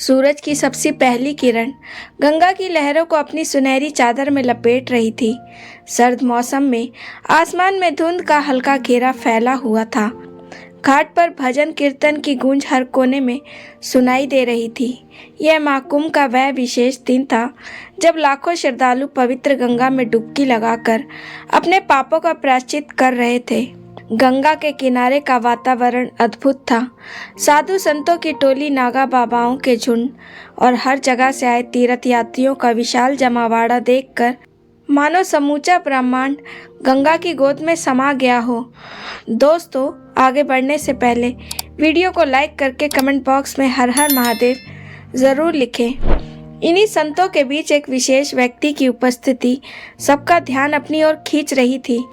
सूरज की सबसे पहली किरण गंगा की लहरों को अपनी सुनहरी चादर में लपेट रही थी। सर्द मौसम में आसमान में धुंध का हल्का घेरा फैला हुआ था। घाट पर भजन कीर्तन की गूंज हर कोने में सुनाई दे रही थी। यह महाकुंभ का वह विशेष दिन था जब लाखों श्रद्धालु पवित्र गंगा में डुबकी लगाकर अपने पापों का प्रायश्चित कर रहे थे। गंगा के किनारे का वातावरण अद्भुत था। साधु संतों की टोली, नागा बाबाओं के झुंड और हर जगह से आए तीर्थ यात्रियों का विशाल जमावाड़ा देखकर मानो समूचा ब्रह्मांड गंगा की गोद में समा गया हो। दोस्तों, आगे बढ़ने से पहले वीडियो को लाइक करके कमेंट बॉक्स में हर हर महादेव ज़रूर लिखें। इन्हीं संतों के बीच एक विशेष व्यक्ति की उपस्थिति सबका ध्यान अपनी ओर खींच रही थी।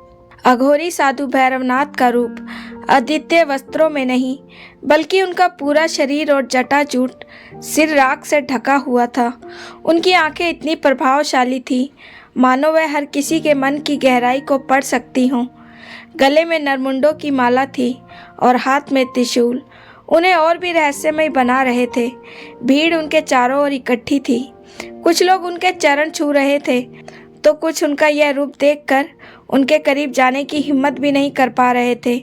अघोरी साधु भैरवनाथ का रूप अद्वितीय वस्त्रों में नहीं, बल्कि उनका पूरा शरीर और जटाजूट सिर राख से ढका हुआ था। उनकी आंखें इतनी प्रभावशाली थी मानो वह हर किसी के मन की गहराई को पढ़ सकती हों। गले में नरमुंडों की माला थी और हाथ में त्रिशूल उन्हें और भी रहस्यमय बना रहे थे। भीड़ उनके चारों ओर इकट्ठी थी। कुछ लोग उनके चरण छू रहे थे तो कुछ उनका यह रूप देखकर उनके करीब जाने की हिम्मत भी नहीं कर पा रहे थे।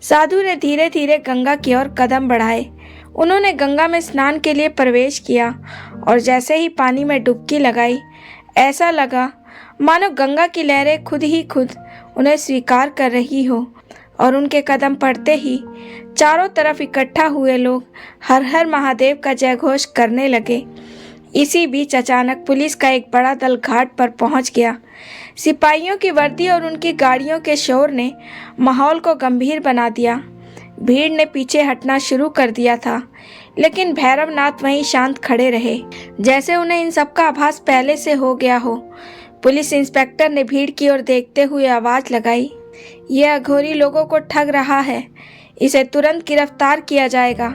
साधु ने धीरे धीरे गंगा की ओर कदम बढ़ाए। उन्होंने गंगा में स्नान के लिए प्रवेश किया और जैसे ही पानी में डुबकी लगाई, ऐसा लगा मानो गंगा की लहरें खुद ही खुद उन्हें स्वीकार कर रही हो। और उनके कदम पड़ते ही चारों तरफ इकट्ठा हुए लोग हर हर महादेव का जयघोष करने लगे। इसी बीच अचानक पुलिस का एक बड़ा दल घाट पर पहुंच गया। सिपाहियों की वर्दी और उनकी गाड़ियों के शोर ने माहौल को गंभीर बना दिया। भीड़ ने पीछे हटना शुरू कर दिया था, लेकिन भैरवनाथ वहीं शांत खड़े रहे, जैसे उन्हें इन सब का आभास पहले से हो गया हो। पुलिस इंस्पेक्टर ने भीड़ की ओर देखते हुए आवाज लगाई, यह अघोरी लोगों को ठग रहा है, इसे तुरंत गिरफ्तार किया जाएगा।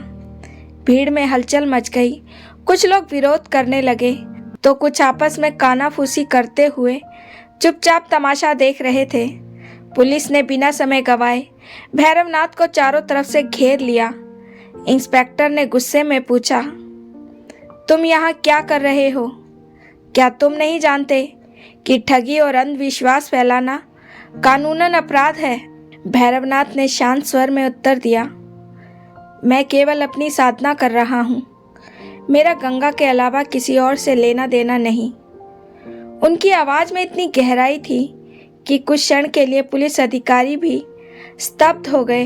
भीड़ में हलचल मच गई। कुछ लोग विरोध करने लगे तो कुछ आपस में कानाफूसी करते हुए चुपचाप तमाशा देख रहे थे। पुलिस ने बिना समय गवाए भैरवनाथ को चारों तरफ से घेर लिया। इंस्पेक्टर ने गुस्से में पूछा, तुम यहाँ क्या कर रहे हो? क्या तुम नहीं जानते कि ठगी और अंधविश्वास फैलाना कानूनन अपराध है? भैरवनाथ ने शांत स्वर में उत्तर दिया, मैं केवल अपनी साधना कर रहा हूँ। मेरा गंगा के अलावा किसी और से लेना देना नहीं। उनकी आवाज़ में इतनी गहराई थी कि कुछ क्षण के लिए पुलिस अधिकारी भी स्तब्ध हो गए,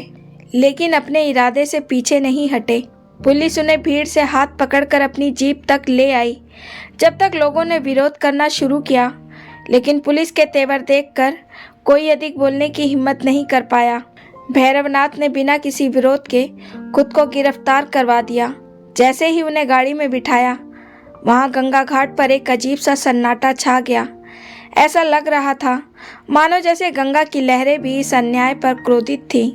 लेकिन अपने इरादे से पीछे नहीं हटे। पुलिस उन्हें भीड़ से हाथ पकड़कर अपनी जीप तक ले आई। जब तक लोगों ने विरोध करना शुरू किया, लेकिन पुलिस के तेवर देखकर कोई अधिक बोलने की हिम्मत नहीं कर पाया। भैरवनाथ ने बिना किसी विरोध के खुद को गिरफ्तार करवा दिया। जैसे ही उन्हें गाड़ी में बिठाया, वहाँ गंगा घाट पर एक अजीब सा सन्नाटा छा गया। ऐसा लग रहा था मानो जैसे गंगा की लहरें भी इस अन्याय पर क्रोधित थीं।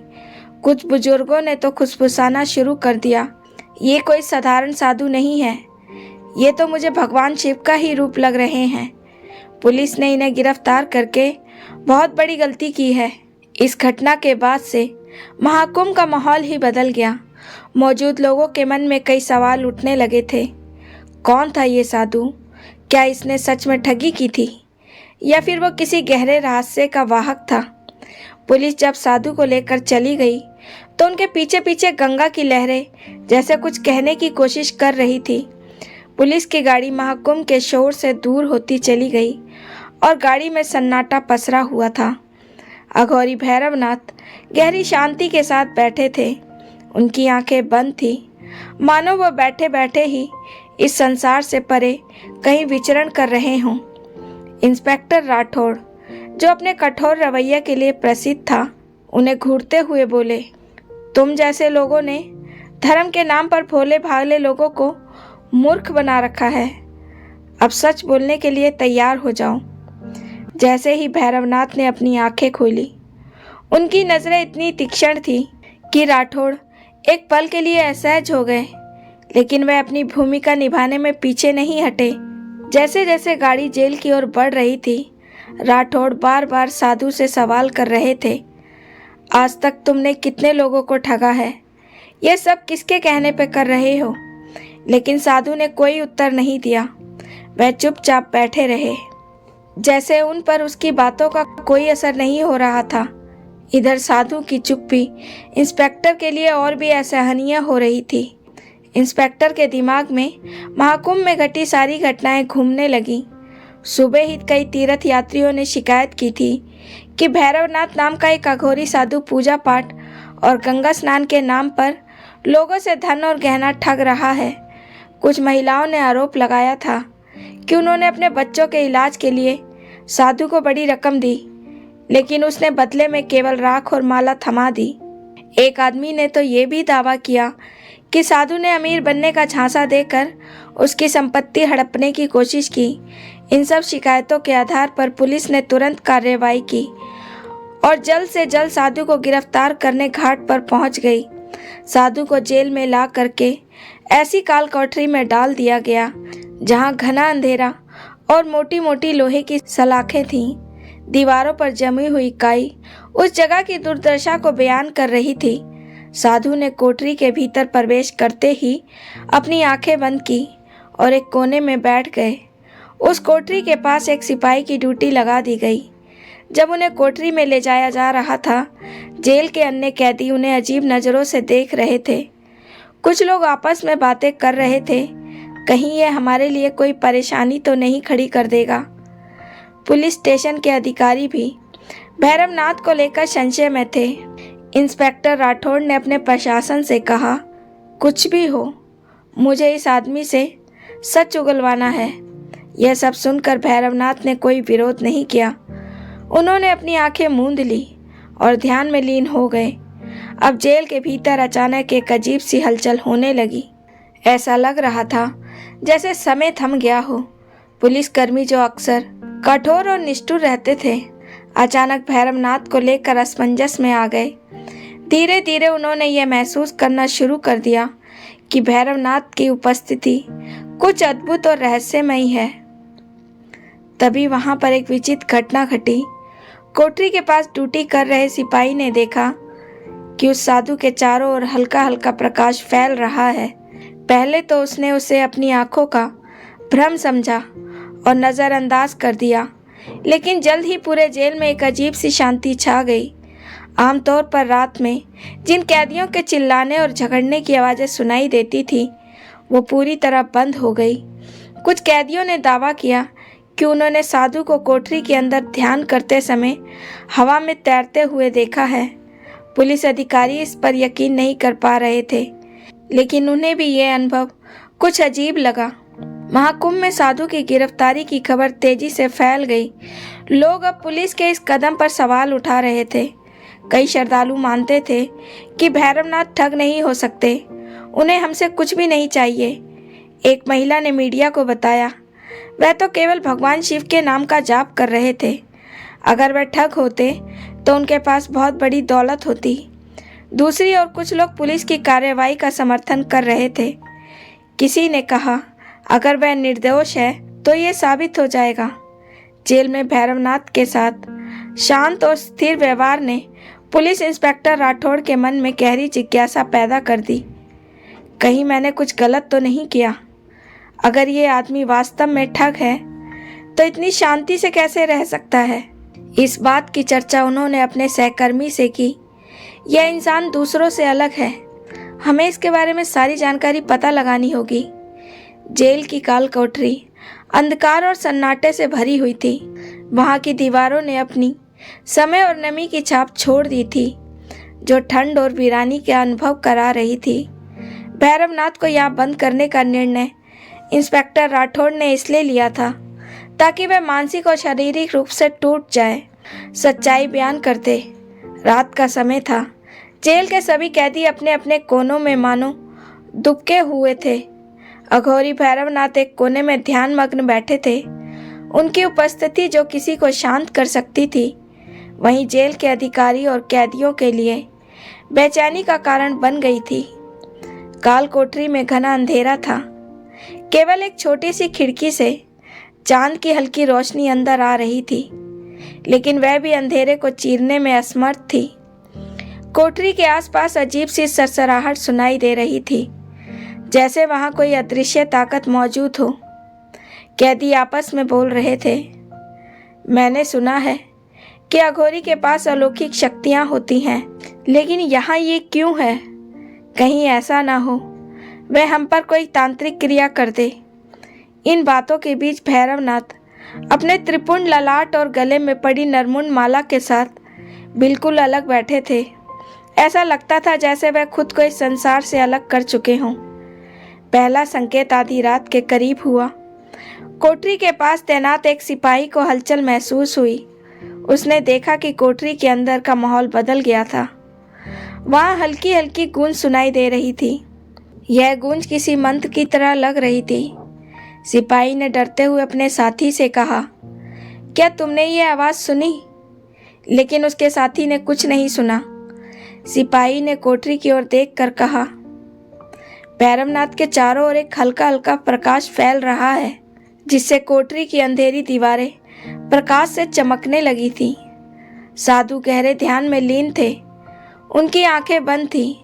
कुछ बुजुर्गों ने तो खुसफुसाना शुरू कर दिया, ये कोई साधारण साधु नहीं है, ये तो मुझे भगवान शिव का ही रूप लग रहे हैं। पुलिस ने इन्हें गिरफ्तार करके बहुत बड़ी गलती की है। इस घटना के बाद से महाकुंभ का माहौल ही बदल गया। मौजूद लोगों के मन में कई सवाल उठने लगे थे। कौन था ये साधु? क्या इसने सच में ठगी की थी, या फिर वो किसी गहरे रहस्य का वाहक था? पुलिस जब साधु को लेकर चली गई तो उनके पीछे पीछे गंगा की लहरें जैसे कुछ कहने की कोशिश कर रही थी। पुलिस की गाड़ी महाकुंभ के शोर से दूर होती चली गई और गाड़ी में सन्नाटा पसरा हुआ था। अघोरी भैरवनाथ गहरी शांति के साथ बैठे थे। उनकी आंखें बंद थी, मानो वो बैठे बैठे ही इस संसार से परे कहीं विचरण कर रहे हों। इंस्पेक्टर राठौड़, जो अपने कठोर रवैये के लिए प्रसिद्ध था, उन्हें घूरते हुए बोले, तुम जैसे लोगों ने धर्म के नाम पर भोले भाले लोगों को मूर्ख बना रखा है। अब सच बोलने के लिए तैयार हो जाओ। जैसे ही भैरवनाथ ने अपनी आंखें खोली, उनकी नज़रें इतनी तीक्ष्ण थी कि राठौड़ एक पल के लिए असहज हो गए, लेकिन वह अपनी भूमिका निभाने में पीछे नहीं हटे। जैसे जैसे गाड़ी जेल की ओर बढ़ रही थी, राठौड़ बार बार साधु से सवाल कर रहे थे, आज तक तुमने कितने लोगों को ठगा है? ये सब किसके कहने पे कर रहे हो? लेकिन साधु ने कोई उत्तर नहीं दिया। वह चुपचाप बैठे रहे, जैसे उन पर उसकी बातों का कोई असर नहीं हो रहा था। इधर साधु की चुप्पी इंस्पेक्टर के लिए और भी असहनीय हो रही थी। इंस्पेक्टर के दिमाग में महाकुंभ में घटी सारी घटनाएं घूमने लगीं। सुबह ही कई तीर्थ यात्रियों ने शिकायत की थी कि भैरवनाथ नाम का एक अघोरी साधु पूजा पाठ और गंगा स्नान के नाम पर लोगों से धन और गहना ठग रहा है। कुछ महिलाओं ने आरोप लगाया था कि उन्होंने अपने बच्चों के इलाज के लिए साधु को बड़ी रकम दी, लेकिन उसने बदले में केवल राख और माला थमा दी। एक आदमी ने तो ये भी दावा किया कि साधु ने अमीर बनने का झांसा देकर उसकी संपत्ति हड़पने की कोशिश की। इन सब शिकायतों के आधार पर पुलिस ने तुरंत कार्रवाई की और जल्द से जल्द साधु को गिरफ्तार करने घाट पर पहुंच गई। साधु को जेल में ला करके ऐसी काल कोठरी में डाल दिया गया जहां घना अंधेरा और मोटी मोटी लोहे की सलाखें थीं। दीवारों पर जमी हुई काई उस जगह की दुर्दशा को बयान कर रही थी। साधु ने कोठरी के भीतर प्रवेश करते ही अपनी आंखें बंद की और एक कोने में बैठ गए। उस कोठरी के पास एक सिपाही की ड्यूटी लगा दी गई। जब उन्हें कोठरी में ले जाया जा रहा था, जेल के अन्य कैदी उन्हें अजीब नज़रों से देख रहे थे। कुछ लोग आपस में बातें कर रहे थे, कहीं यह हमारे लिए कोई परेशानी तो नहीं खड़ी कर देगा। पुलिस स्टेशन के अधिकारी भी भैरवनाथ को लेकर संशय में थे। इंस्पेक्टर राठौड़ ने अपने प्रशासन से कहा, कुछ भी हो, मुझे इस आदमी से सच उगलवाना है। यह सब सुनकर भैरवनाथ ने कोई विरोध नहीं किया। उन्होंने अपनी आंखें मूंद ली और ध्यान में लीन हो गए। अब जेल के भीतर अचानक एक अजीब सी हलचल होने लगी। ऐसा लग रहा था जैसे समय थम गया हो। पुलिसकर्मी जो अक्सर कठोर और निष्ठुर रहते थे, अचानक भैरवनाथ को लेकर असमंजस में आ गए। धीरे धीरे उन्होंने यह महसूस करना शुरू कर दिया कि भैरवनाथ की उपस्थिति कुछ अद्भुत और रहस्यमयी है। तभी वहां पर एक विचित्र घटना घटी। कोठरी के पास ड्यूटी कर रहे सिपाही ने देखा कि उस साधु के चारों ओर हल्का हल्का प्रकाश फैल रहा है। पहले तो उसने उसे अपनी आंखों का भ्रम समझा और नज़रअंदाज कर दिया, लेकिन जल्द ही पूरे जेल में एक अजीब सी शांति छा गई। आमतौर पर रात में जिन कैदियों के चिल्लाने और झगड़ने की आवाज़ें सुनाई देती थी, वो पूरी तरह बंद हो गई। कुछ कैदियों ने दावा किया कि उन्होंने साधु को कोठरी के अंदर ध्यान करते समय हवा में तैरते हुए देखा है। पुलिस अधिकारी इस पर यकीन नहीं कर पा रहे थे, लेकिन उन्हें भी ये अनुभव कुछ अजीब लगा। महाकुंभ में साधु की गिरफ्तारी की खबर तेजी से फैल गई। लोग अब पुलिस के इस कदम पर सवाल उठा रहे थे। कई श्रद्धालु मानते थे कि भैरवनाथ ठग नहीं हो सकते, उन्हें हमसे कुछ भी नहीं चाहिए। एक महिला ने मीडिया को बताया, वह तो केवल भगवान शिव के नाम का जाप कर रहे थे। अगर वह ठग होते तो उनके पास बहुत बड़ी दौलत होती। दूसरी ओर कुछ लोग पुलिस की कार्रवाई का समर्थन कर रहे थे। किसी ने कहा, अगर वह निर्दोष है तो ये साबित हो जाएगा। जेल में भैरवनाथ के साथ शांत और स्थिर व्यवहार ने पुलिस इंस्पेक्टर राठौड़ के मन में गहरी जिज्ञासा पैदा कर दी। कहीं मैंने कुछ गलत तो नहीं किया? अगर ये आदमी वास्तव में ठग है तो इतनी शांति से कैसे रह सकता है? इस बात की चर्चा उन्होंने अपने सहकर्मी से की। यह इंसान दूसरों से अलग है, हमें इसके बारे में सारी जानकारी पता लगानी होगी। जेल की काल कोठरी अंधकार और सन्नाटे से भरी हुई थी। वहाँ की दीवारों ने अपनी समय और नमी की छाप छोड़ दी थी, जो ठंड और वीरानी के अनुभव करा रही थी। भैरवनाथ को यहाँ बंद करने का निर्णय इंस्पेक्टर राठौड़ ने इसलिए लिया था ताकि वह मानसिक और शारीरिक रूप से टूट जाए। सच्चाई बयान करते। रात का समय था। जेल के सभी कैदी अपने अपने कोनों में मानो दुबके हुए थे। अघोरी भैरवनाथ एक कोने में ध्यान मग्न बैठे थे। उनकी उपस्थिति जो किसी को शांत कर सकती थी, वहीं जेल के अधिकारी और कैदियों के लिए बेचैनी का कारण बन गई थी। काल कोठरी में घना अंधेरा था। केवल एक छोटी सी खिड़की से चांद की हल्की रोशनी अंदर आ रही थी, लेकिन वह भी अंधेरे को चीरने में असमर्थ थी। कोठरी के आसपास अजीब सी सरसराहट सुनाई दे रही थी, जैसे वहाँ कोई अदृश्य ताकत मौजूद हो। कैदी आपस में बोल रहे थे, मैंने सुना है कि अघोरी के पास अलौकिक शक्तियाँ होती हैं, लेकिन यहाँ ये क्यों है? कहीं ऐसा ना हो वह हम पर कोई तांत्रिक क्रिया कर दे। इन बातों के बीच भैरवनाथ अपने त्रिपुंड ललाट और गले में पड़ी नरमुंड माला के साथ बिल्कुल अलग बैठे थे। ऐसा लगता था जैसे वह खुद को इस संसार से अलग कर चुके हों। पहला संकेत आधी रात के करीब हुआ। कोठरी के पास तैनात एक सिपाही को हलचल महसूस हुई। उसने देखा कि कोठरी के अंदर का माहौल बदल गया था। वहाँ हल्की हल्की गूंज सुनाई दे रही थी। यह गूंज किसी मंत्र की तरह लग रही थी। सिपाही ने डरते हुए अपने साथी से कहा, क्या तुमने ये आवाज़ सुनी? लेकिन उसके साथी ने कुछ नहीं सुना। सिपाही ने कोठरी की ओर देखकर कहा, भैरवनाथ के चारों ओर एक हल्का हल्का प्रकाश फैल रहा है, जिससे कोठरी की अंधेरी दीवारें प्रकाश से चमकने लगी थी। साधु गहरे ध्यान में लीन थे। उनकी आंखें बंद थीं,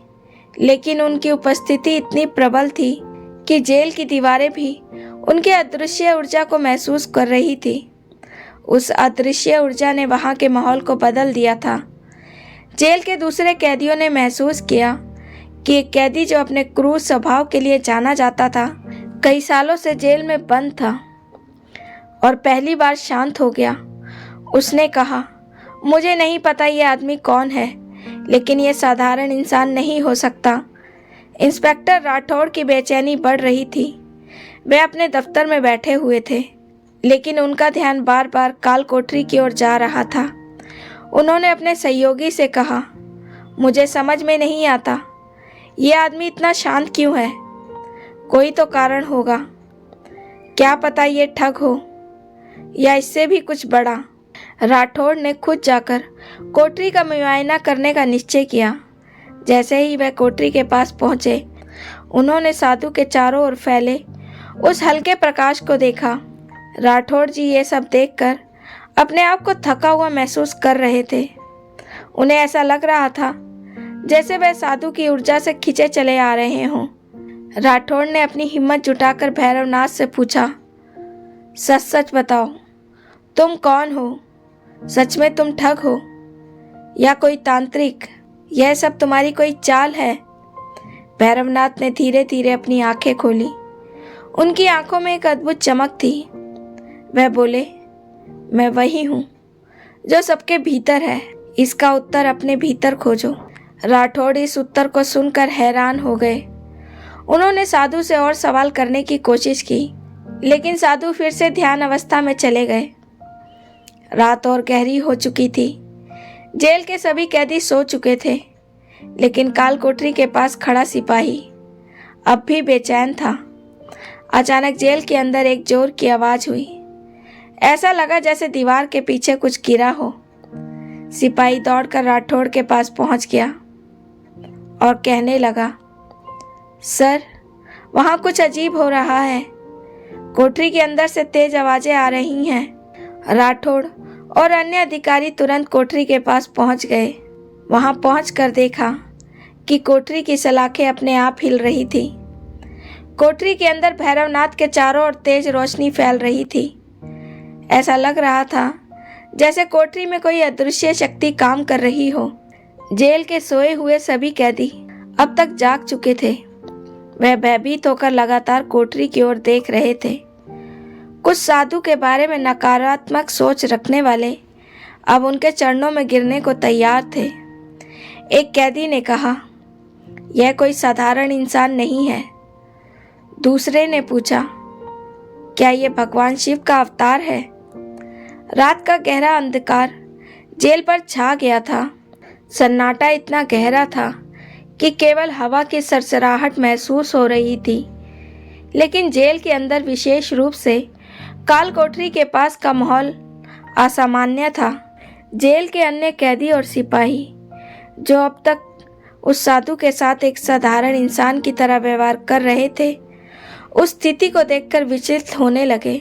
लेकिन उनकी उपस्थिति इतनी प्रबल थी कि जेल की दीवारें भी उनके अदृश्य ऊर्जा को महसूस कर रही थी। उस अदृश्य ऊर्जा ने वहाँ के माहौल को बदल दिया था। जेल के दूसरे कैदियों ने महसूस किया कि एक कैदी जो अपने क्रूर स्वभाव के लिए जाना जाता था, कई सालों से जेल में बंद था और पहली बार शांत हो गया। उसने कहा, मुझे नहीं पता ये आदमी कौन है, लेकिन ये साधारण इंसान नहीं हो सकता। इंस्पेक्टर राठौड़ की बेचैनी बढ़ रही थी। वे अपने दफ्तर में बैठे हुए थे, लेकिन उनका ध्यान बार बार काल कोठरी की ओर जा रहा था। उन्होंने अपने सहयोगी से कहा, मुझे समझ में नहीं आता, ये आदमी इतना शांत क्यों है? कोई तो कारण होगा। क्या पता ये ठग हो या इससे भी कुछ बड़ा। राठौड़ ने खुद जाकर कोठरी का मुआयना करने का निश्चय किया। जैसे ही वह कोठरी के पास पहुंचे, उन्होंने साधु के चारों ओर फैले उस हल्के प्रकाश को देखा। राठौड़ जी ये सब देखकर अपने आप को थका हुआ महसूस कर रहे थे। उन्हें ऐसा लग रहा था जैसे वह साधु की ऊर्जा से खींचे चले आ रहे हों। राठौड़ ने अपनी हिम्मत जुटाकर भैरवनाथ से पूछा, सच सच बताओ, तुम कौन हो? सच में तुम ठग हो या कोई तांत्रिक? यह सब तुम्हारी कोई चाल है? भैरवनाथ ने धीरे धीरे अपनी आंखें खोली। उनकी आंखों में एक अद्भुत चमक थी। वह बोले, मैं वही हूँ जो सबके भीतर है। इसका उत्तर अपने भीतर खोजो। राठौड़ इस उत्तर को सुनकर हैरान हो गए। उन्होंने साधु से और सवाल करने की कोशिश की, लेकिन साधु फिर से ध्यान अवस्था में चले गए। रात और गहरी हो चुकी थी। जेल के सभी कैदी सो चुके थे, लेकिन काल कोठरी के पास खड़ा सिपाही अब भी बेचैन था। अचानक जेल के अंदर एक जोर की आवाज़ हुई। ऐसा लगा जैसे दीवार के पीछे कुछ गिरा हो। सिपाही दौड़कर राठौड़ के पास पहुंच गया और कहने लगा, सर, वहाँ कुछ अजीब हो रहा है। कोठरी के अंदर से तेज आवाज़ें आ रही हैं। राठौड़ और अन्य अधिकारी तुरंत कोठरी के पास पहुंच गए। वहां पहुंचकर देखा कि कोठरी की सलाखें अपने आप हिल रही थी। कोठरी के अंदर भैरवनाथ के चारों ओर तेज रोशनी फैल रही थी। ऐसा लग रहा था जैसे कोठरी में कोई अदृश्य शक्ति काम कर रही हो। जेल के सोए हुए सभी कैदी अब तक जाग चुके थे। वह भयभीत होकर लगातार कोठरी की ओर देख रहे थे। कुछ साधु के बारे में नकारात्मक सोच रखने वाले अब उनके चरणों में गिरने को तैयार थे। एक कैदी ने कहा, यह कोई साधारण इंसान नहीं है। दूसरे ने पूछा, क्या यह भगवान शिव का अवतार है? रात का गहरा अंधकार जेल पर छा गया था। सन्नाटा इतना गहरा था कि केवल हवा की सरसराहट महसूस हो रही थी, लेकिन जेल के अंदर विशेष रूप से काल कोठरी के पास का माहौल असामान्य था। जेल के अन्य कैदी और सिपाही जो अब तक उस साधु के साथ एक साधारण इंसान की तरह व्यवहार कर रहे थे, उस स्थिति को देखकर विचलित होने लगे।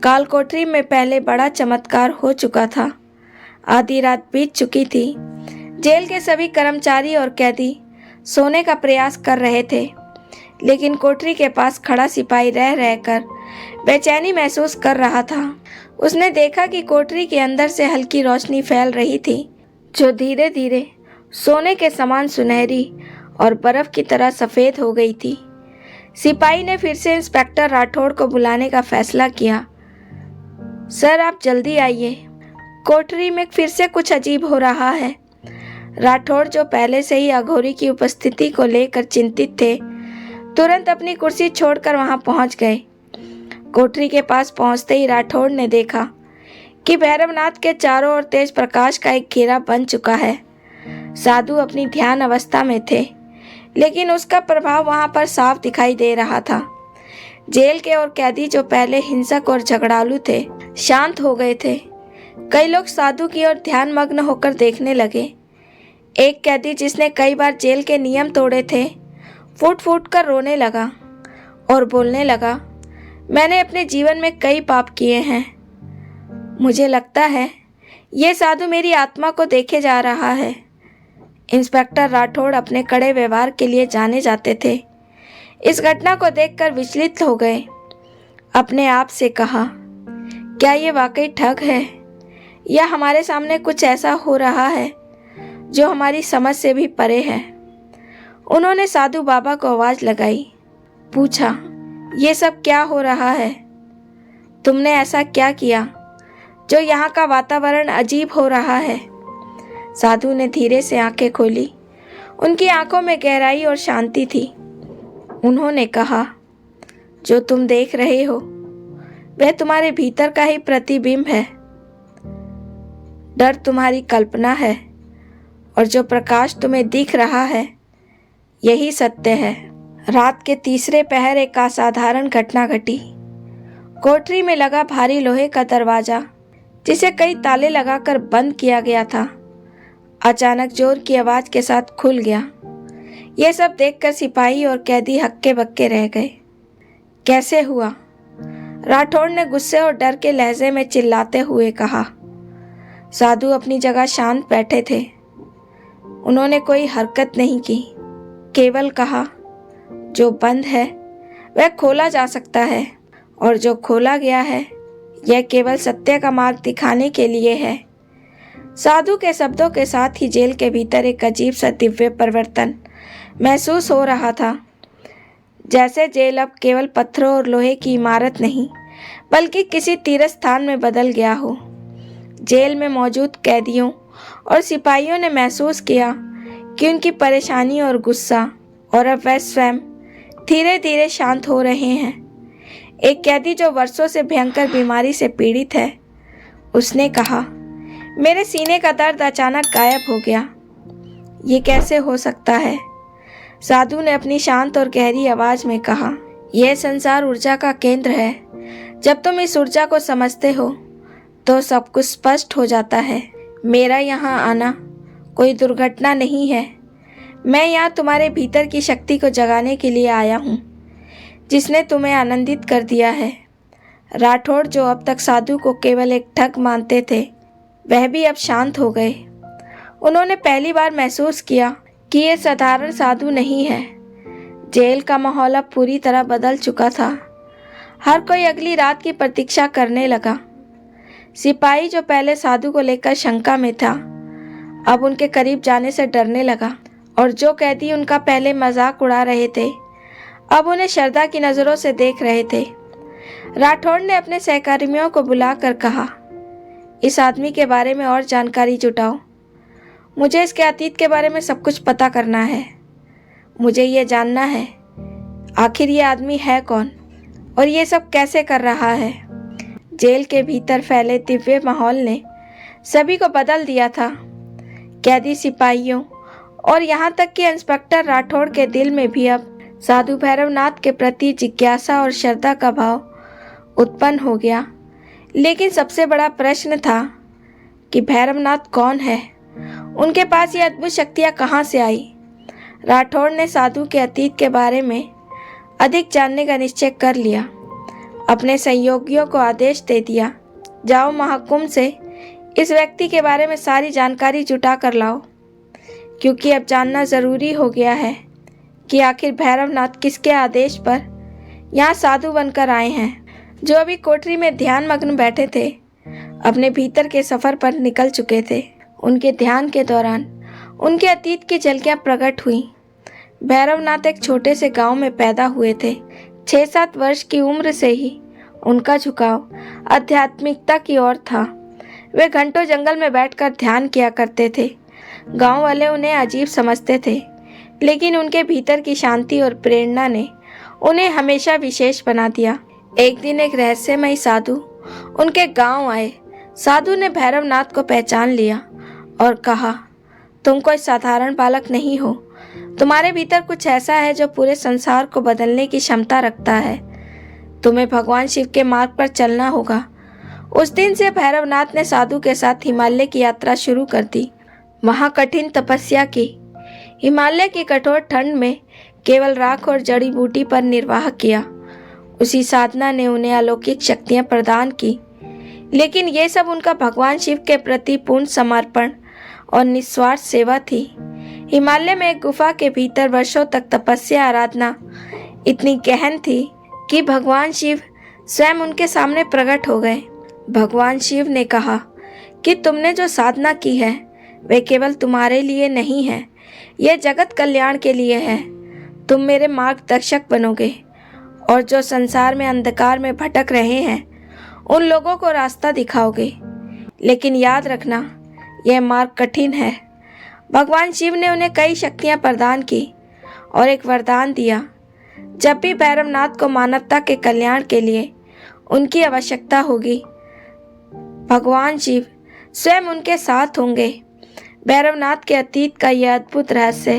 काल कोठरी में पहले बड़ा चमत्कार हो चुका था। आधी रात बीत चुकी थी। जेल के सभी कर्मचारी और कैदी सोने का प्रयास कर रहे थे, लेकिन कोठरी के पास खड़ा सिपाही रह रहकर बेचैनी महसूस कर रहा था। उसने देखा कि कोठरी के अंदर से हल्की रोशनी फैल रही थी, जो धीरे धीरे सोने के समान सुनहरी और बर्फ की तरह सफ़ेद हो गई थी। सिपाही ने फिर से इंस्पेक्टर राठौड़ को बुलाने का फैसला किया। सर, आप जल्दी आइए, कोठरी में फिर से कुछ अजीब हो रहा है। राठौड़, जो पहले से ही अघोरी की उपस्थिति को लेकर चिंतित थे, तुरंत अपनी कुर्सी छोड़कर वहां पहुंच गए। कोठरी के पास पहुंचते ही राठौड़ ने देखा कि भैरवनाथ के चारों ओर तेज प्रकाश का एक घेरा बन चुका है। साधु अपनी ध्यान अवस्था में थे, लेकिन उसका प्रभाव वहां पर साफ दिखाई दे रहा था। जेल के और कैदी, जो पहले हिंसक और झगड़ालू थे, शांत हो गए थे। कई लोग साधु की ओर ध्यान मग्न होकर देखने लगे। एक कैदी, जिसने कई बार जेल के नियम तोड़े थे, फूट फूट कर रोने लगा और बोलने लगा, मैंने अपने जीवन में कई पाप किए हैं। मुझे लगता है ये साधु मेरी आत्मा को देखे जा रहा है। इंस्पेक्टर राठौड़ अपने कड़े व्यवहार के लिए जाने जाते थे। इस घटना को देखकर विचलित हो गए। अपने आप से कहा, क्या ये वाकई ठग है, या हमारे सामने कुछ ऐसा हो रहा है जो हमारी समझ से भी परे है। उन्होंने साधु बाबा को आवाज़ लगाई, पूछा, ये सब क्या हो रहा है? तुमने ऐसा क्या किया जो यहाँ का वातावरण अजीब हो रहा है? साधु ने धीरे से आंखें खोली। उनकी आंखों में गहराई और शांति थी। उन्होंने कहा, जो तुम देख रहे हो वह तुम्हारे भीतर का ही प्रतिबिंब है। डर तुम्हारी कल्पना है, और जो प्रकाश तुम्हें दिख रहा है यही सत्य है। रात के तीसरे पहर एक असाधारण घटना घटी। कोठरी में लगा भारी लोहे का दरवाजा, जिसे कई ताले लगाकर बंद किया गया था, अचानक जोर की आवाज के साथ खुल गया। यह सब देखकर सिपाही और कैदी हक्के बक्के रह गए। कैसे हुआ? राठौड़ ने गुस्से और डर के लहजे में चिल्लाते हुए कहा। साधु अपनी जगह शांत बैठे थे। उन्होंने कोई हरकत नहीं की, केवल कहा, जो बंद है वह खोला जा सकता है, और जो खोला गया है यह केवल सत्य का मार्ग दिखाने के लिए है। साधु के शब्दों के साथ ही जेल के भीतर एक अजीब सा दिव्य परिवर्तन महसूस हो रहा था। जैसे जेल अब केवल पत्थरों और लोहे की इमारत नहीं, बल्कि किसी तीर्थ स्थान में बदल गया हो। जेल में मौजूद कैदियों और सिपाहियों ने महसूस किया कि उनकी परेशानी और गुस्सा और अब वह स्वयं धीरे धीरे शांत हो रहे हैं। एक कैदी, जो वर्षों से भयंकर बीमारी से पीड़ित है, उसने कहा, मेरे सीने का दर्द अचानक गायब हो गया। ये कैसे हो सकता है? साधु ने अपनी शांत और गहरी आवाज में कहा, यह संसार ऊर्जा का केंद्र है। जब तुम इस ऊर्जा को समझते हो तो सब कुछ स्पष्ट हो जाता है। मेरा यहाँ आना कोई दुर्घटना नहीं है। मैं यहाँ तुम्हारे भीतर की शक्ति को जगाने के लिए आया हूँ, जिसने तुम्हें आनंदित कर दिया है। राठौड़, जो अब तक साधु को केवल एक ठग मानते थे, वह भी अब शांत हो गए। उन्होंने पहली बार महसूस किया कि ये साधारण साधु नहीं है। जेल का माहौल अब पूरी तरह बदल चुका था। हर कोई अगली रात की प्रतीक्षा करने लगा। सिपाही, जो पहले साधु को लेकर शंका में था, अब उनके करीब जाने से डरने लगा, और जो कैदी उनका पहले मजाक उड़ा रहे थे, अब उन्हें श्रद्धा की नज़रों से देख रहे थे। राठौड़ ने अपने सहकर्मियों को बुलाकर कहा, इस आदमी के बारे में और जानकारी जुटाओ। मुझे इसके अतीत के बारे में सब कुछ पता करना है। मुझे ये जानना है, आखिर ये आदमी है कौन और ये सब कैसे कर रहा है। जेल के भीतर फैले दिव्य माहौल ने सभी को बदल दिया था। कैदी, सिपाहियों और यहाँ तक कि इंस्पेक्टर राठौड़ के दिल में भी अब साधु भैरवनाथ के प्रति जिज्ञासा और श्रद्धा का भाव उत्पन्न हो गया। लेकिन सबसे बड़ा प्रश्न था कि भैरवनाथ कौन है? उनके पास ये अद्भुत शक्तियाँ कहाँ से आई? राठौड़ ने साधु के अतीत के बारे में अधिक जानने का निश्चय कर लिया। अपने सहयोगियों को आदेश दे दिया, जाओ महाकुंभ से इस व्यक्ति के बारे में सारी जानकारी जुटा कर लाओ, क्योंकि अब जानना ज़रूरी हो गया है कि आखिर भैरवनाथ किसके आदेश पर यहाँ साधु बनकर आए हैं। जो अभी कोठरी में ध्यान मग्न बैठे थे, अपने भीतर के सफर पर निकल चुके थे। उनके ध्यान के दौरान उनके अतीत की झलकियां प्रकट हुई। भैरवनाथ एक छोटे से गांव में पैदा हुए थे। 6-7 वर्ष की उम्र से ही उनका झुकाव आध्यात्मिकता की ओर था। वे घंटों जंगल में बैठकर ध्यान किया करते थे। गांव वाले उन्हें अजीब समझते थे, लेकिन उनके भीतर की शांति और प्रेरणा ने उन्हें हमेशा विशेष बना दिया। एक दिन एक रहस्यमयी साधु उनके गांव आए। साधु ने भैरवनाथ को पहचान लिया और कहा, तुम कोई साधारण बालक नहीं हो। तुम्हारे भीतर कुछ ऐसा है जो पूरे संसार को बदलने की क्षमता रखता है। तुम्हें भगवान शिव के मार्ग पर चलना होगा। उस दिन से भैरवनाथ ने साधु के साथ हिमालय की यात्रा शुरू कर दी। वहाँ कठिन तपस्या की। हिमालय की कठोर ठंड में केवल राख और जड़ी बूटी पर निर्वाह किया। उसी साधना ने उन्हें अलौकिक शक्तियां प्रदान की, लेकिन ये सब उनका भगवान शिव के प्रति पूर्ण समर्पण और निस्वार्थ सेवा थी। हिमालय में एक गुफा के भीतर वर्षों तक तपस्या आराधना इतनी गहन थी कि भगवान शिव स्वयं उनके सामने प्रकट हो गए। भगवान शिव ने कहा कि तुमने जो साधना की है वे केवल तुम्हारे लिए नहीं है, यह जगत कल्याण के लिए है। तुम मेरे मार्गदर्शक बनोगे और जो संसार में अंधकार में भटक रहे हैं उन लोगों को रास्ता दिखाओगे। लेकिन याद रखना, यह मार्ग कठिन है। भगवान शिव ने उन्हें कई शक्तियां प्रदान की और एक वरदान दिया। जब भी भैरवनाथ को मानवता के कल्याण के लिए उनकी आवश्यकता होगी, भगवान शिव स्वयं उनके साथ होंगे। भैरवनाथ के अतीत का यह अद्भुत रहस्य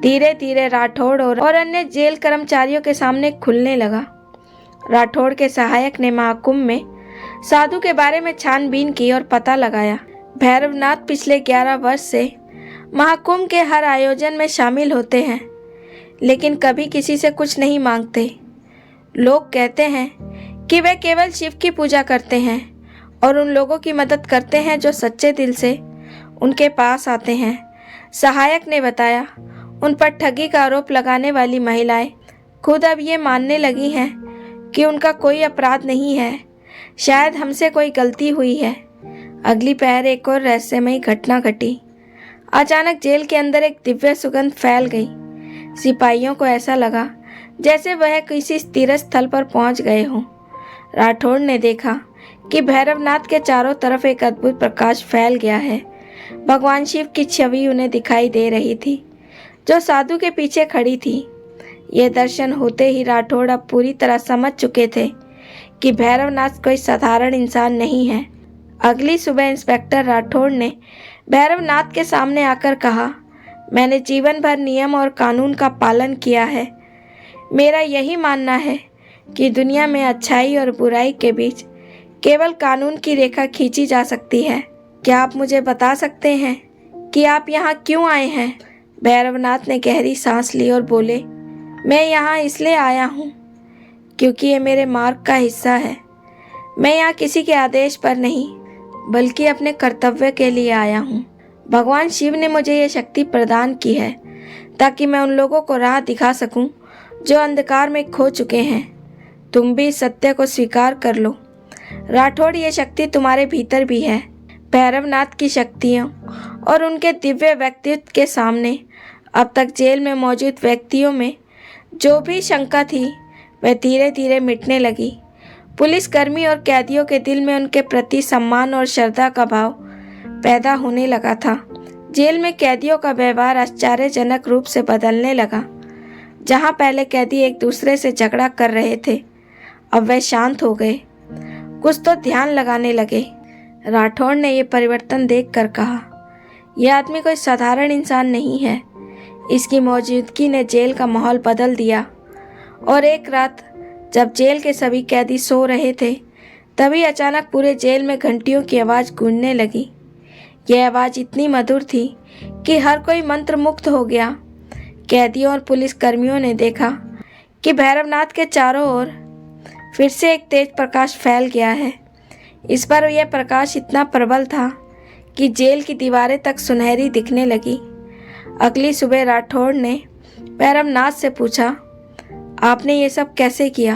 धीरे धीरे राठौड़ और अन्य जेल कर्मचारियों के सामने खुलने लगा। राठौड़ के सहायक ने महाकुंभ में साधु के बारे में छानबीन की और पता लगाया। भैरवनाथ पिछले 11 वर्ष से महाकुंभ के हर आयोजन में शामिल होते हैं, लेकिन कभी किसी से कुछ नहीं मांगते। लोग कहते हैं कि वे केवल शिव की पूजा करते हैं और उन लोगों की मदद करते हैं जो सच्चे दिल से उनके पास आते हैं। सहायक ने बताया, उन पर ठगी का आरोप लगाने वाली महिलाएं खुद अब ये मानने लगी हैं कि उनका कोई अपराध नहीं है, शायद हमसे कोई गलती हुई है। अगली पहर एक और रहस्यमयी घटना घटी। अचानक जेल के अंदर एक दिव्य सुगंध फैल गई। सिपाहियों को ऐसा लगा जैसे वह किसी तीर्थ स्थल पर पहुंच गए हों। राठौड़ ने देखा कि भैरवनाथ के चारों तरफ एक अद्भुत प्रकाश फैल गया है। भगवान शिव की छवि उन्हें दिखाई दे रही थी, जो साधु के पीछे खड़ी थी। यह दर्शन होते ही राठौड़ अब पूरी तरह समझ चुके थे कि भैरवनाथ कोई साधारण इंसान नहीं है। अगली सुबह इंस्पेक्टर राठौड़ ने भैरवनाथ के सामने आकर कहा, मैंने जीवन भर नियम और कानून का पालन किया है। मेरा यही मानना है कि दुनिया में अच्छाई और बुराई के बीच केवल कानून की रेखा खींची जा सकती है। क्या आप मुझे बता सकते हैं कि आप यहाँ क्यों आए हैं? भैरवनाथ ने गहरी सांस ली और बोले, मैं यहाँ इसलिए आया हूँ क्योंकि ये मेरे मार्ग का हिस्सा है। मैं यहाँ किसी के आदेश पर नहीं, बल्कि अपने कर्तव्य के लिए आया हूँ। भगवान शिव ने मुझे ये शक्ति प्रदान की है ताकि मैं उन लोगों को राह दिखा सकूं जो अंधकार में खो चुके हैं। तुम भी सत्य को स्वीकार कर लो। राठौड़, ये शक्ति तुम्हारे भीतर भी है। भैरवनाथ की शक्तियों और उनके दिव्य व्यक्तित्व के सामने अब तक जेल में मौजूद व्यक्तियों में जो भी शंका थी वह धीरे धीरे मिटने लगी। पुलिसकर्मी और कैदियों के दिल में उनके प्रति सम्मान और श्रद्धा का भाव पैदा होने लगा था। जेल में कैदियों का व्यवहार आश्चर्यजनक रूप से बदलने लगा। जहां पहले कैदी एक दूसरे से झगड़ा कर रहे थे, अब वे शांत हो गए, कुछ तो ध्यान लगाने लगे। राठौड़ ने यह परिवर्तन देखकर कहा, यह आदमी कोई साधारण इंसान नहीं है। इसकी मौजूदगी ने जेल का माहौल बदल दिया। और एक रात जब जेल के सभी कैदी सो रहे थे, तभी अचानक पूरे जेल में घंटियों की आवाज़ गूंजने लगी। यह आवाज़ इतनी मधुर थी कि हर कोई मंत्रमुग्ध हो गया। कैदियों और पुलिसकर्मियों ने देखा कि भैरवनाथ के चारों ओर फिर से एक तेज प्रकाश फैल गया है। इस पर यह प्रकाश इतना प्रबल था कि जेल की दीवारें तक सुनहरी दिखने लगी। अगली सुबह राठौड़ ने भैरवनाथ से पूछा, आपने ये सब कैसे किया?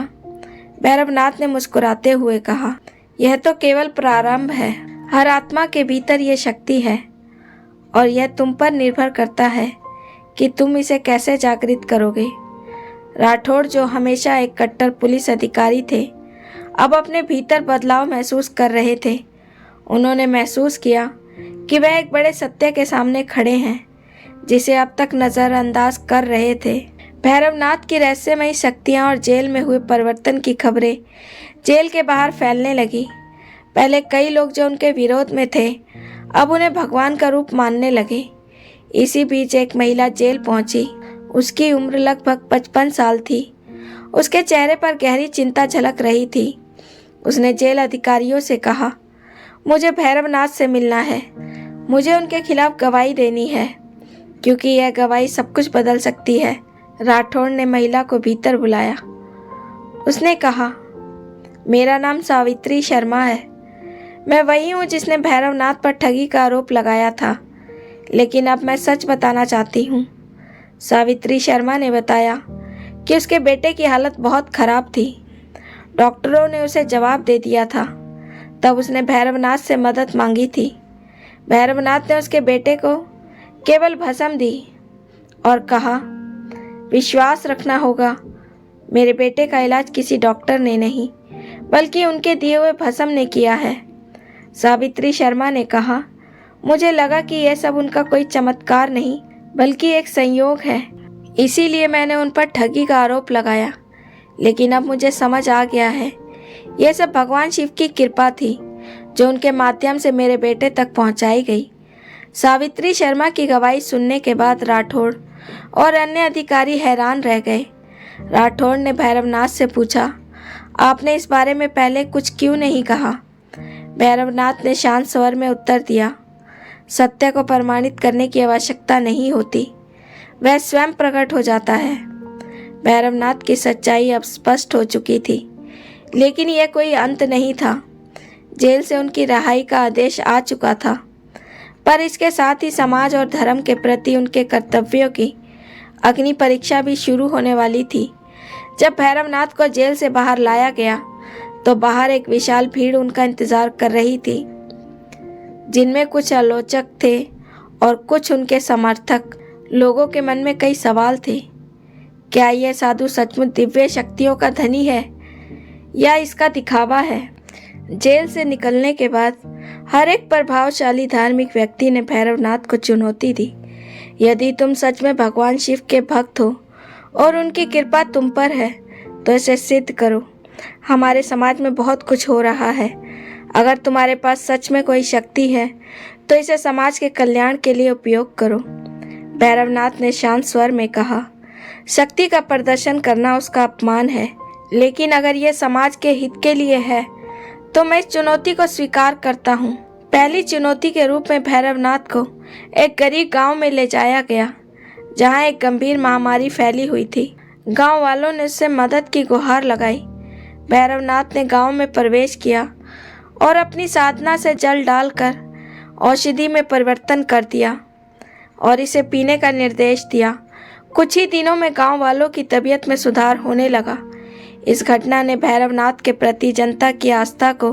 भैरवनाथ ने मुस्कुराते हुए कहा, यह तो केवल प्रारंभ है। हर आत्मा के भीतर ये शक्ति है और यह तुम पर निर्भर करता है कि तुम इसे कैसे जागृत करोगे। राठौड़, जो हमेशा एक कट्टर पुलिस अधिकारी थे, अब अपने भीतर बदलाव महसूस कर रहे थे। उन्होंने महसूस किया कि वह एक बड़े सत्य के सामने खड़े हैं जिसे अब तक नज़रअंदाज कर रहे थे। भैरवनाथ की रहस्यमयी शक्तियाँ और जेल में हुए परिवर्तन की खबरें जेल के बाहर फैलने लगी। पहले कई लोग जो उनके विरोध में थे अब उन्हें भगवान का रूप मानने लगे। इसी बीच एक महिला जेल पहुंची। उसकी उम्र लगभग 55 साल थी। उसके चेहरे पर गहरी चिंता झलक रही थी। उसने जेल अधिकारियों से कहा, मुझे भैरवनाथ से मिलना है। मुझे उनके खिलाफ गवाही देनी है क्योंकि यह गवाही सब कुछ बदल सकती है। राठौड़ ने महिला को भीतर बुलाया। उसने कहा, मेरा नाम सावित्री शर्मा है। मैं वही हूँ जिसने भैरवनाथ पर ठगी का आरोप लगाया था, लेकिन अब मैं सच बताना चाहती हूँ। सावित्री शर्मा ने बताया कि उसके बेटे की हालत बहुत खराब थी। डॉक्टरों ने उसे जवाब दे दिया था। तब उसने भैरवनाथ से मदद मांगी थी। भैरवनाथ ने उसके बेटे को केवल भस्म दी और कहा, विश्वास रखना होगा। मेरे बेटे का इलाज किसी डॉक्टर ने नहीं बल्कि उनके दिए हुए भस्म ने किया है। सावित्री शर्मा ने कहा, मुझे लगा कि यह सब उनका कोई चमत्कार नहीं बल्कि एक संयोग है, इसीलिए मैंने उन पर ठगी का आरोप लगाया। लेकिन अब मुझे समझ आ गया है, यह सब भगवान शिव की कृपा थी जो उनके माध्यम से मेरे बेटे तक पहुंचाई गई। सावित्री शर्मा की गवाही सुनने के बाद राठौड़ और अन्य अधिकारी हैरान रह गए। राठौड़ ने भैरवनाथ से पूछा, आपने इस बारे में पहले कुछ क्यों नहीं कहा? भैरवनाथ ने शांत स्वर में उत्तर दिया, सत्य को प्रमाणित करने की आवश्यकता नहीं होती, वह स्वयं प्रकट हो जाता है। भैरवनाथ की सच्चाई अब स्पष्ट हो चुकी थी, लेकिन यह कोई अंत नहीं था। जेल से उनकी रिहाई का आदेश आ चुका था, पर इसके साथ ही समाज और धर्म के प्रति उनके कर्तव्यों की अग्नि परीक्षा भी शुरू होने वाली थी। जब भैरवनाथ को जेल से बाहर लाया गया तो बाहर एक विशाल भीड़ उनका इंतजार कर रही थी, जिनमें कुछ आलोचक थे और कुछ उनके समर्थक। लोगों के मन में कई सवाल थे। क्या यह साधु सचमुच दिव्य शक्तियों का धनी है या इसका दिखावा है? जेल से निकलने के बाद हर एक प्रभावशाली धार्मिक व्यक्ति ने भैरवनाथ को चुनौती दी, यदि तुम सच में भगवान शिव के भक्त हो और उनकी कृपा तुम पर है तो इसे सिद्ध करो। हमारे समाज में बहुत कुछ हो रहा है। अगर तुम्हारे पास सच में कोई शक्ति है तो इसे समाज के कल्याण के लिए उपयोग करो। भैरवनाथ ने शांत स्वर में कहा, शक्ति का प्रदर्शन करना उसका अपमान है, लेकिन अगर यह समाज के हित के लिए है तो मैं इस चुनौती को स्वीकार करता हूँ। पहली चुनौती के रूप में भैरवनाथ को एक गरीब गांव में ले जाया गया, जहां एक गंभीर महामारी फैली हुई थी। गांव वालों ने उससे मदद की गुहार लगाई। भैरवनाथ ने गांव में प्रवेश किया और अपनी साधना से जल डालकर औषधि में परिवर्तन कर दिया और इसे पीने का निर्देश दिया। कुछ ही दिनों में गांव वालों की तबीयत में सुधार होने लगा। इस घटना ने भैरवनाथ के प्रति जनता की आस्था को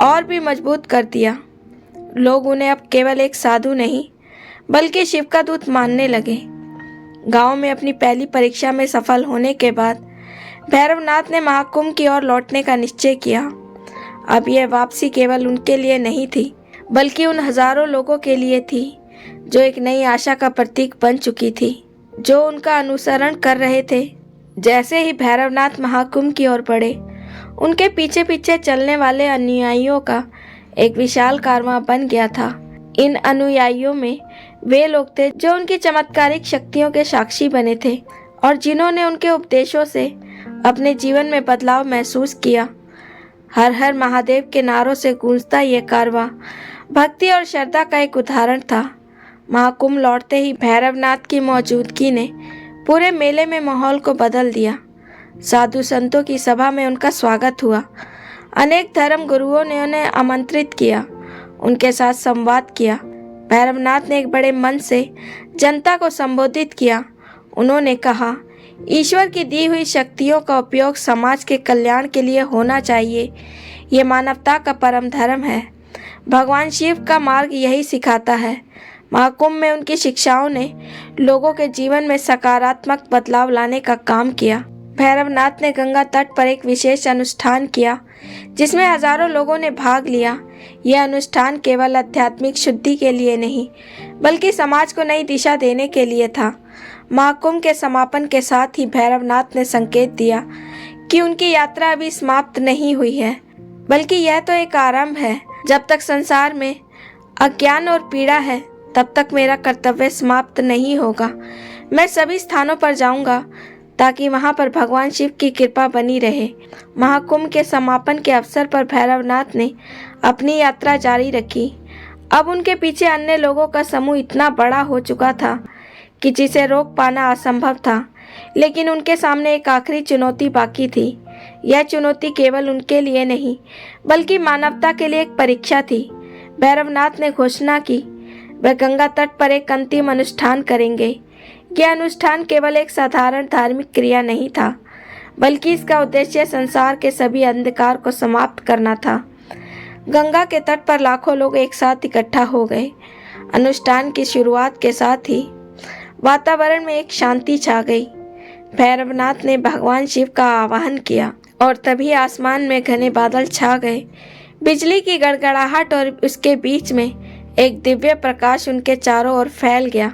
और भी मजबूत कर दिया। लोग उन्हें अब केवल एक साधु नहीं बल्कि शिव का दूत मानने लगे। गांव में अपनी पहली परीक्षा में सफल होने के बाद भैरवनाथ ने महाकुंभ की ओर लौटने का निश्चय किया। अब यह वापसी केवल उनके लिए नहीं थी बल्कि उन हजारों लोगों के लिए थी जो एक नई आशा का प्रतीक बन चुकी थी, जो उनका अनुसरण कर रहे थे। जैसे ही भैरवनाथ महाकुंभ की ओर बढ़े, उनके पीछे पीछे चलने वाले अनुयायियों का एक विशाल कारवां बन गया था। इन अनुयायियों में वे लोग थे जो उनकी चमत्कारिक शक्तियों के साक्षी बने थे और जिन्होंने उनके उपदेशों से अपने जीवन में बदलाव महसूस किया। हर हर महादेव के नारों से गूंजता ये कारवां भक्ति और श्रद्धा का एक उदाहरण था। महाकुंभ लौटते ही भैरवनाथ की मौजूदगी ने पूरे मेले में माहौल को बदल दिया। साधु संतों की सभा में उनका स्वागत हुआ। अनेक धर्म गुरुओं ने उन्हें आमंत्रित किया, उनके साथ संवाद किया। भैरवनाथ ने एक बड़े मन से जनता को संबोधित किया, उन्होंने कहा, ईश्वर की दी हुई शक्तियों का उपयोग समाज के कल्याण के लिए होना चाहिए। ये मानवता का परम धर्म है। भगवान शिव का मार्ग यही सिखाता है। महाकुंभ में उनकी शिक्षाओं ने लोगों के जीवन में सकारात्मक बदलाव लाने का काम किया। भैरवनाथ ने गंगा तट पर एक विशेष अनुष्ठान किया जिसमें हजारों लोगों ने भाग लिया। यह अनुष्ठान केवल आध्यात्मिक शुद्धि के लिए नहीं बल्कि समाज को नई दिशा देने के लिए था। महाकुंभ के समापन के साथ ही भैरवनाथ ने संकेत दिया कि उनकी यात्रा अभी समाप्त नहीं हुई है बल्कि यह तो एक आरंभ है। जब तक संसार में अज्ञान और पीड़ा है तब तक मेरा कर्तव्य समाप्त नहीं होगा। मैं सभी स्थानों पर जाऊंगा ताकि वहां पर भगवान शिव की कृपा बनी रहे। महाकुंभ के समापन के अवसर पर भैरवनाथ ने अपनी यात्रा जारी रखी। अब उनके पीछे अन्य लोगों का समूह इतना बड़ा हो चुका था कि जिसे रोक पाना असंभव था, लेकिन उनके सामने एक आखिरी चुनौती बाकी थी। यह चुनौती केवल उनके लिए नहीं बल्कि मानवता के लिए एक परीक्षा थी। भैरवनाथ ने घोषणा की वे गंगा तट पर एक अंतिम अनुष्ठान करेंगे। यह अनुष्ठान केवल एक साधारण धार्मिक क्रिया नहीं था बल्कि इसका उद्देश्य संसार के सभी अंधकार को समाप्त करना था। गंगा के तट पर लाखों लोग एक साथ इकट्ठा हो गए। अनुष्ठान की शुरुआत के साथ ही वातावरण में एक शांति छा गई। भैरवनाथ ने भगवान शिव का आवाहन किया और तभी आसमान में घने बादल छा गए। बिजली की गड़गड़ाहट और उसके बीच में एक दिव्य प्रकाश उनके चारों ओर फैल गया।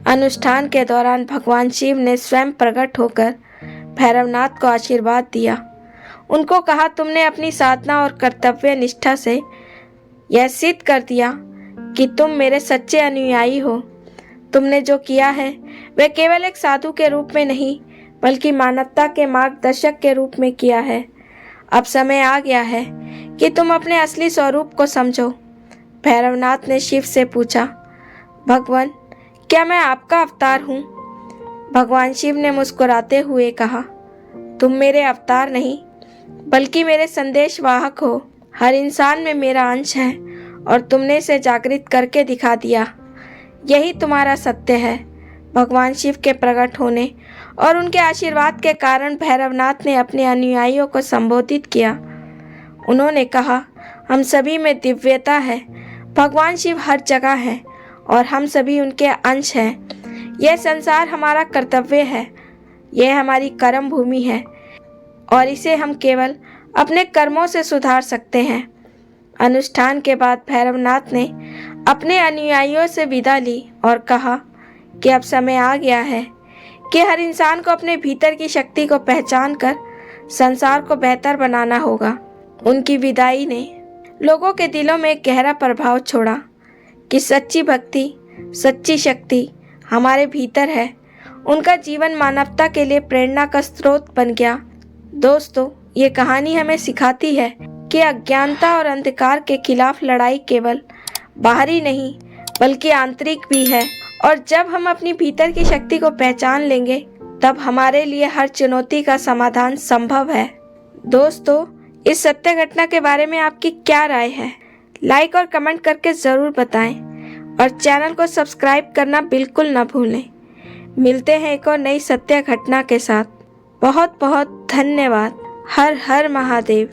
अनुष्ठान के दौरान भगवान शिव ने स्वयं प्रकट होकर भैरवनाथ को आशीर्वाद दिया। उनको कहा, तुमने अपनी साधना और कर्तव्य निष्ठा से यह सिद्ध कर दिया कि तुम मेरे सच्चे अनुयायी हो। तुमने जो किया है वह केवल एक साधु के रूप में नहीं बल्कि मानवता के मार्गदर्शक के रूप में किया है। अब समय आ गया है कि तुम अपने असली स्वरूप को समझो। भैरवनाथ ने शिव से पूछा, भगवान, क्या मैं आपका अवतार हूँ? भगवान शिव ने मुस्कुराते हुए कहा, तुम मेरे अवतार नहीं बल्कि मेरे संदेश वाहक हो। हर इंसान में मेरा अंश है और तुमने इसे जागृत करके दिखा दिया। यही तुम्हारा सत्य है। भगवान शिव के प्रकट होने और उनके आशीर्वाद के कारण भैरवनाथ ने अपने अनुयायियों को संबोधित किया। उन्होंने कहा, हम सभी में दिव्यता है। भगवान शिव हर जगह है और हम सभी उनके अंश हैं। यह संसार हमारा कर्तव्य है। यह हमारी कर्म भूमि है और इसे हम केवल अपने कर्मों से सुधार सकते हैं। अनुष्ठान के बाद भैरवनाथ ने अपने अनुयायियों से विदा ली और कहा कि अब समय आ गया है कि हर इंसान को अपने भीतर की शक्ति को पहचान कर संसार को बेहतर बनाना होगा। उनकी विदाई ने लोगों के दिलों में एक गहरा प्रभाव छोड़ा कि सच्ची भक्ति, सच्ची शक्ति हमारे भीतर है। उनका जीवन मानवता के लिए प्रेरणा का स्रोत बन गया। दोस्तों, ये कहानी हमें सिखाती है कि अज्ञानता और अंधकार के खिलाफ लड़ाई केवल बाहरी नहीं बल्कि आंतरिक भी है, और जब हम अपनी भीतर की शक्ति को पहचान लेंगे तब हमारे लिए हर चुनौती का समाधान संभव है। दोस्तों, इस सत्य घटना के बारे में आपकी क्या राय है? लाइक और कमेंट करके ज़रूर बताएं और चैनल को सब्सक्राइब करना बिल्कुल ना भूलें। मिलते हैं एक और नई सत्य घटना के साथ। बहुत बहुत धन्यवाद। हर हर महादेव।